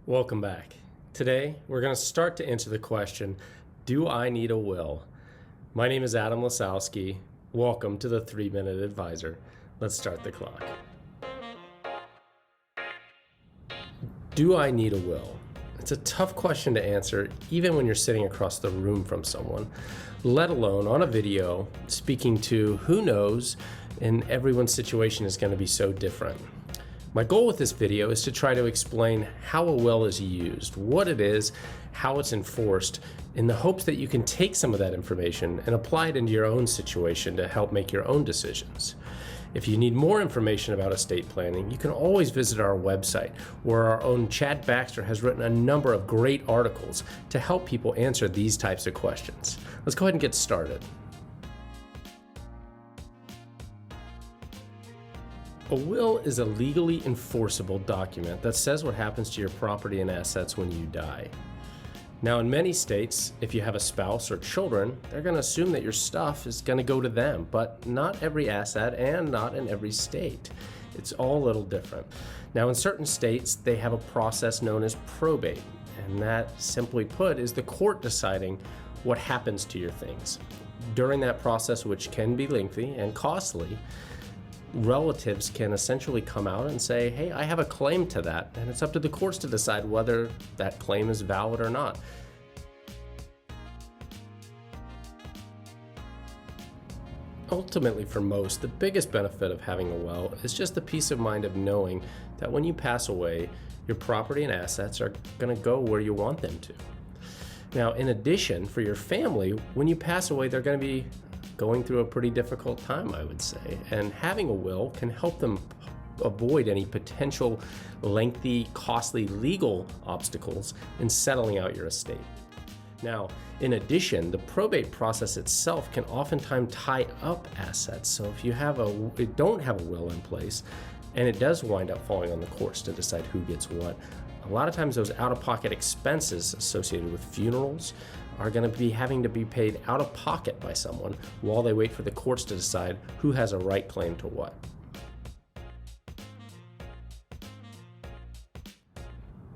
Welcome back. Today, we're going to start to answer the question, do I need a will? My name is Adam Lasowski. Welcome to the 3-Minute Advisor. Let's start the clock. Do I need a will? It's a tough question to answer even when you're sitting across the room from someone, let alone on a video speaking to who knows, and everyone's situation is going to be so different. My goal with this video is to try to explain how a will is used, what it is, how it's enforced, in the hopes that you can take some of that information and apply it into your own situation to help make your own decisions. If you need more information about estate planning, you can always visit our website, where our own Chad Baxter has written a number of great articles to help people answer these types of questions. Let's go ahead and get started. A will is a legally enforceable document that says what happens to your property and assets when you die. Now, in many states, if you have a spouse or children, they're going to assume that your stuff is going to go to them, but not every asset and not in every state. It's all a little different. Now, in certain states, they have a process known as probate, and that, simply put, is the court deciding what happens to your things. During that process, which can be lengthy and costly, relatives can essentially come out and say, hey, I have a claim to that, and it's up to the courts to decide whether that claim is valid or not. Ultimately, for most, the biggest benefit of having a will is just the peace of mind of knowing that when you pass away, your property and assets are going to go where you want them to. Now, in addition, for your family, when you pass away, they're going to be going through a pretty difficult time, I would say, and having a will can help them avoid any potential lengthy, costly legal obstacles in settling out your estate. Now, in addition, the probate process itself can oftentimes tie up assets. So if you don't have a will in place, and it does wind up falling on the courts to decide who gets what, a lot of times those out-of-pocket expenses associated with funerals are going to be having to be paid out of pocket by someone while they wait for the courts to decide who has a right claim to what.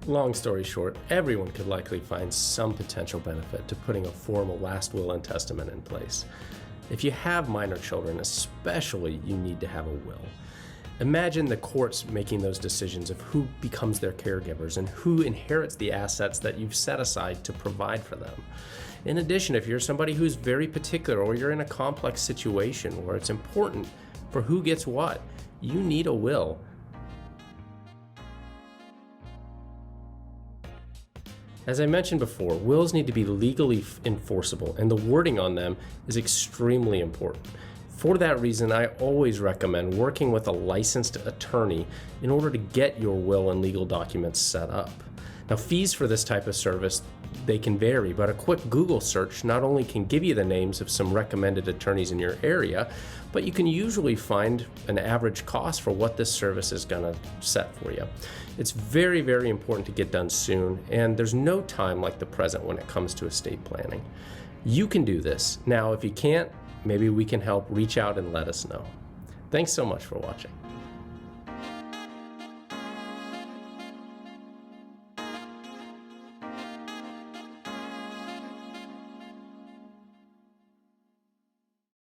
Long story short, everyone could likely find some potential benefit to putting a formal last will and testament in place. If you have minor children, especially, you need to have a will. Imagine the courts making those decisions of who becomes their caregivers and who inherits the assets that you've set aside to provide for them. In addition, if you're somebody who's very particular or you're in a complex situation where it's important for who gets what, you need a will. As I mentioned before, wills need to be legally enforceable, and the wording on them is extremely important. For that reason, I always recommend working with a licensed attorney in order to get your will and legal documents set up. Now, fees for this type of service, they can vary, but a quick Google search not only can give you the names of some recommended attorneys in your area, but you can usually find an average cost for what this service is going to set for you. It's very, very important to get done soon, and there's no time like the present when it comes to estate planning. You can do this. Now, if you can't, maybe we can help. Reach out and let us know. Thanks so much for watching.